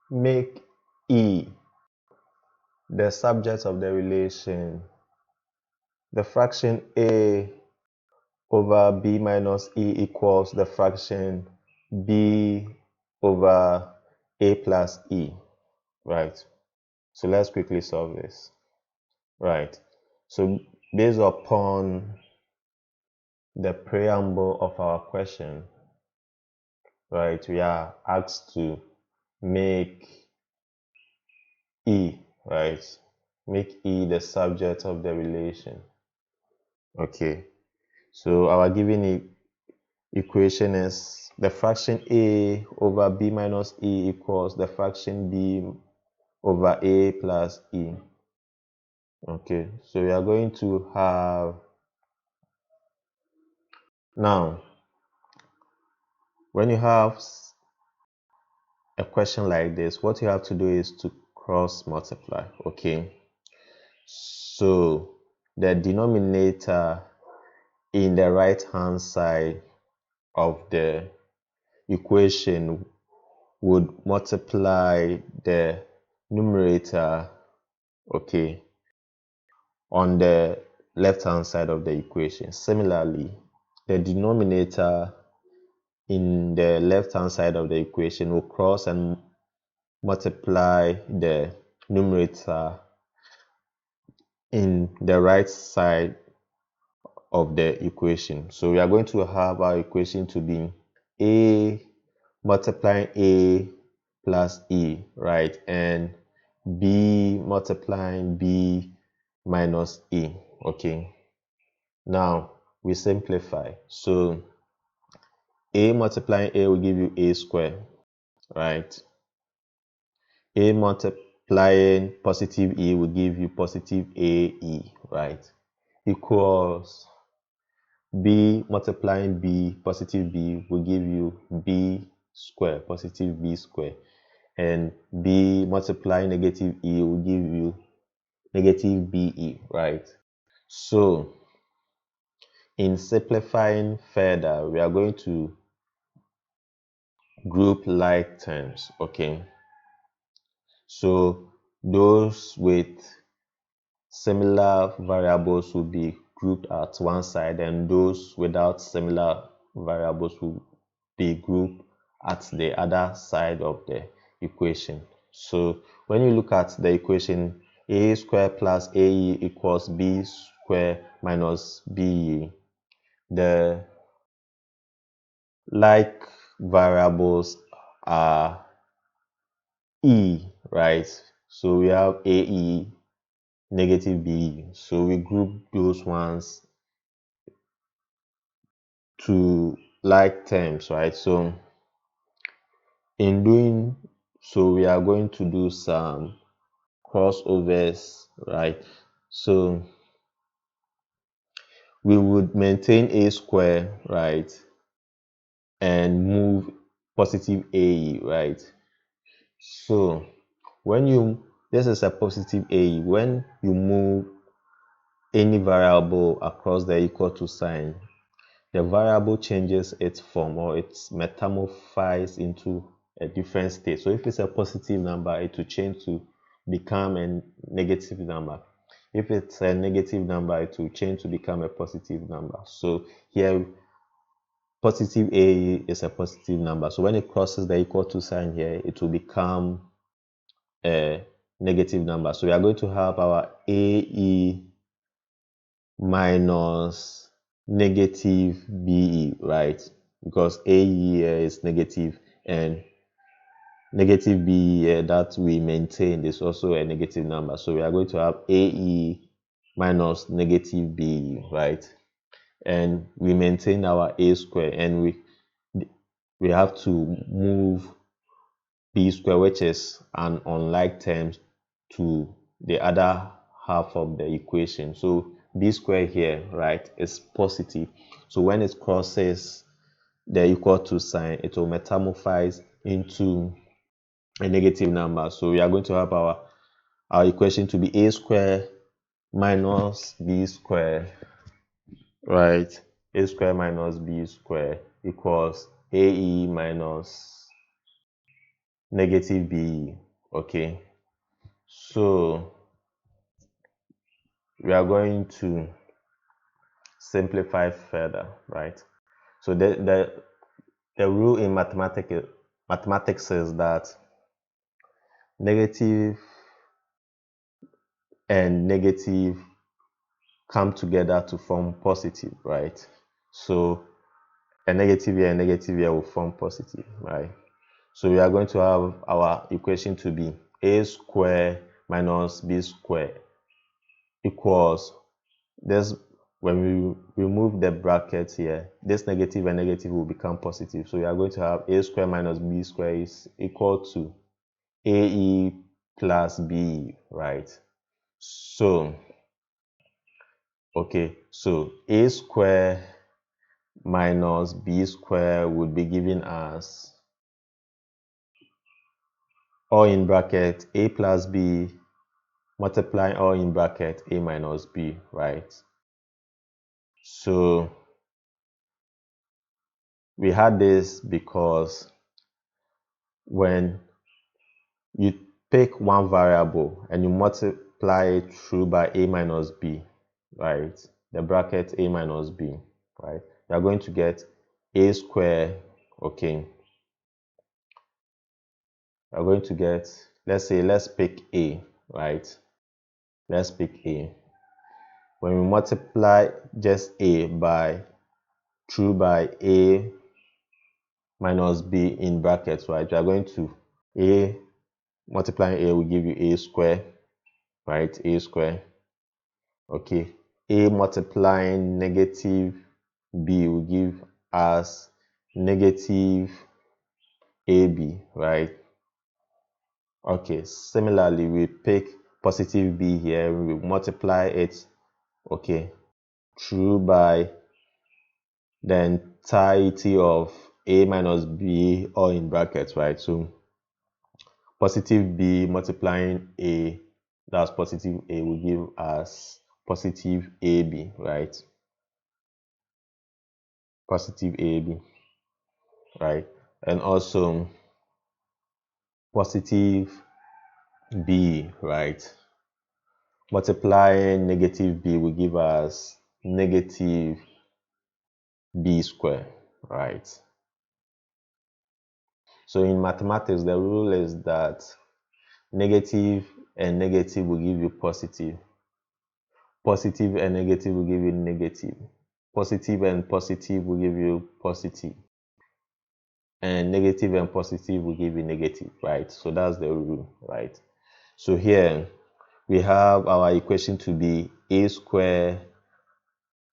make E the subject of the relation, the fraction A over B minus E equals the fraction B over A plus E, right? So let's quickly solve this, right? So based upon the preamble of our question, right, we are asked to make E, right? Make E the subject of the relation. Okay, so our given equation is the fraction A over B minus E equals the fraction B over A plus E. Okay, so we are going to have, now, when you have a question like this, what you have to do is to cross multiply, okay? So the denominator in the right hand side of the equation would multiply the numerator, okay, on the left hand side of the equation. Similarly, the denominator in the left hand side of the equation will cross and multiply the numerator in the right side of the equation. So we are going to have our equation to be A multiplying A plus E, right? And B multiplying B minus E, okay? Now we simplify. So A multiplying A will give you A squared, right? A multiplying positive E will give you positive AE, right? Equals B multiplying B, positive B, will give you B square, positive B square. And B multiplying negative E will give you negative BE, right? So, in simplifying further, we are going to group like terms, okay? So, those with similar variables will be grouped at one side, and those without similar variables will be grouped at the other side of the equation. So when you look at the equation, A squared plus AE equals B squared minus BE, the like variables are E, right? So we have AE negative BE. So we group those ones to like terms, right? So in doing so, we are going to do some crossovers, right? So we would maintain A square, right? And move positive AE, right? So when you, this is a positive AE, when you move any variable across the equal to sign, the variable changes its form, or it metamorphizes into a different state. So if it's a positive number, it will change to become a negative number. If it's a negative number, it will change to become a positive number. So here, positive A is a positive number. So when it crosses the equal to sign here, it will become a negative number. So we are going to have our AE minus negative BE, right? Because AE is negative, and negative BE that we maintained is also a negative number. So we are going to have AE minus negative BE, right? And we maintain our A square, and we have to move B square, which is an unlike term, to the other half of the equation. So B square here, right, is positive. So when it crosses the equal to sign, it will metamorphize into a negative number. So we are going to have our equation to be A square minus B square, right? A square minus B square equals AE minus negative b. Okay, so we are going to simplify further, right? So the rule in mathematics is that negative and negative come together to form positive, right? So a negative here and negative here will form positive, right? So we are going to have our equation to be a square minus b square equals this. When we remove the bracket here, this negative and negative will become positive. So we are going to have a square minus b square is equal to ae plus b, right? So okay, so a square minus b square would be given as, or in bracket, a plus b multiplying all in bracket a minus b, right? So we had this because when you pick one variable and you multiply it through by a minus b, right? The bracket a minus b, right? You are going to get a square. Okay, you are going to get, let's pick a, right? Let's pick a. When we multiply just a by through by a minus b in brackets, right? You are going to a multiplying a will give you a square, right? A square. Okay, a multiplying negative b will give us negative ab, right? Okay, similarly we pick positive b here, we multiply it, okay, through by the entirety of a minus b, all in brackets, right? So positive b multiplying a, that's positive a, will give us positive ab, right? Positive ab, right? And also positive b, right? Multiplying negative b will give us negative b square, right? So in mathematics, the rule is that negative and negative will give you positive. Positive and negative will give you negative. Positive and positive will give you positive. And negative and positive will give you negative, right? So that's the rule, right? So here we have our equation to be a square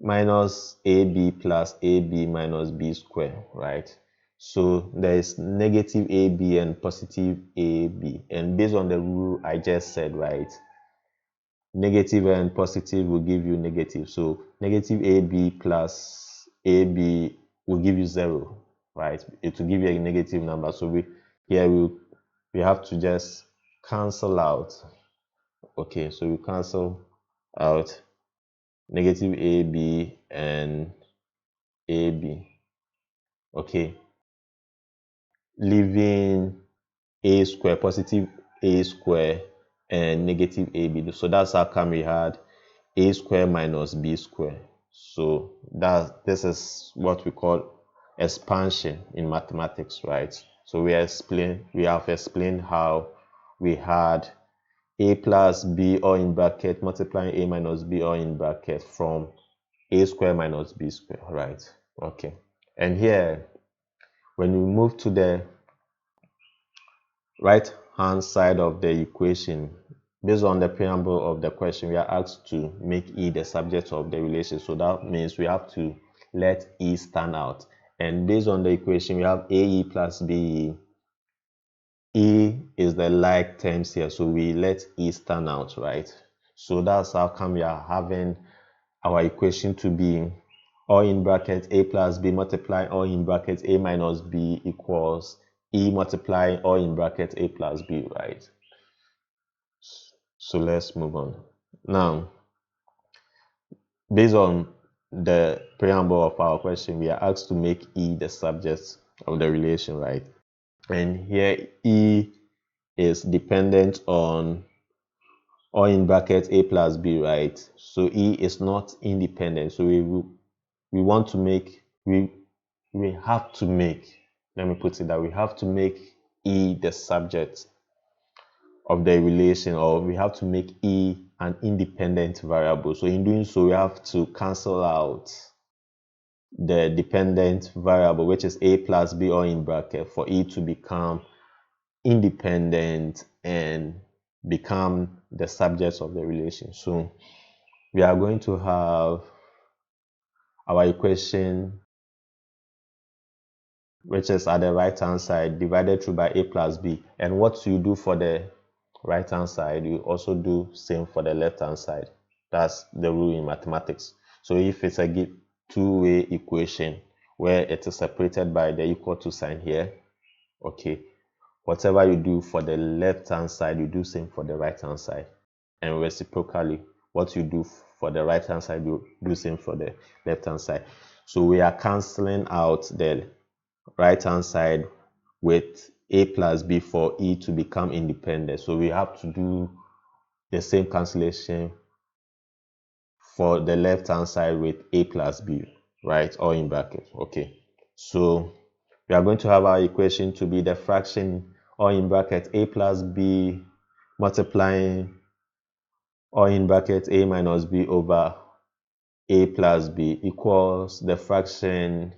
minus ab plus ab minus b square, right? So there is negative ab and positive ab, and based on the rule I just said, right, negative and positive will give you negative. So negative ab plus ab will give you 0, right? It will give you a negative number. So we have to just cancel out. Okay, so we cancel out negative ab and ab. Okay, leaving a square, positive a square and negative ab. So that's how come we had a square minus b square. So this is what we call expansion in mathematics, right? So we have explained how we had a plus b, or in bracket, multiplying a minus b, or in bracket, from a square minus b square, right? Okay, and here when we move to the right hand side of the equation, based on the preamble of the question, we are asked to make E the subject of the relation. So that means we have to let E stand out. And based on the equation, we have AE plus BE. E is the like terms here, so we let E stand out, right? So that's how come we are having our equation to be all in bracket a plus b multiplying all in bracket a minus b equals E multiplying all in bracket a plus b, right? So let's move on. Now, based on the preamble of our question, we are asked to make E the subject of the relation, right? and here E is dependent on, or in bracket, A plus B, right? So E is not independent. So we want to make, we have to make, let me put it that we have to make E the subject of the relation, or we have to make E an independent variable. So in doing so, we have to cancel out the dependent variable, which is A plus B, or in bracket, for E to become independent and become the subject of the relation. So we are going to have our equation, which is at the right hand side, divided through by A plus B. And what you do for the right hand side, you also do same for the left hand side. That's the rule in mathematics. So if it's a two-way equation where it is separated by the equal to sign here, okay, whatever you do for the left hand side, you do same for the right hand side. And reciprocally, what you do for the right hand side, you do same for the left hand side. So we are canceling out the right hand side with A plus B for E to become independent. So we have to do the same cancellation for the left hand side with A plus B, right? Or in bracket. Okay. So we are going to have our equation to be the fraction, or in bracket, A plus B multiplying, or in bracket, A minus B over A plus B equals the fraction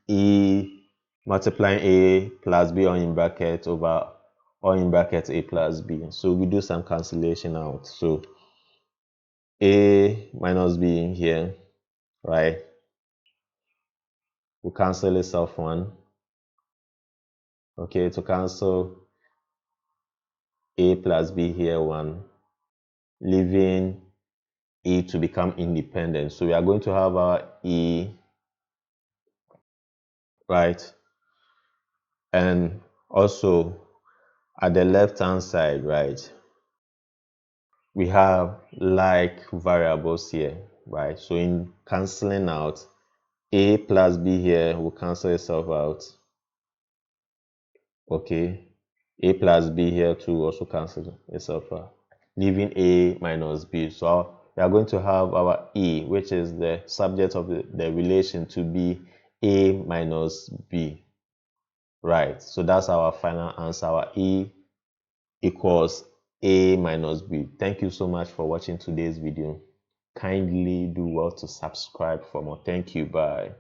E multiplying A plus B, or in bracket, over, or in bracket, A plus B. So we do some cancellation out. So A minus B here, right? We cancel itself one. Okay, to cancel A plus B here one, leaving E to become independent. So we are going to have our E, right? And also at the left hand side, right, we have like variables here, right? So in canceling out, A plus B here will cancel itself out. Okay, A plus B here too also cancel itself out, leaving A minus B. So we are going to have our E, which is the subject of the relation, to be A minus B, right? So that's our final answer. Our E equals A minus B. Thank you so much for watching today's video. Kindly do well to subscribe for more. Thank you. Bye.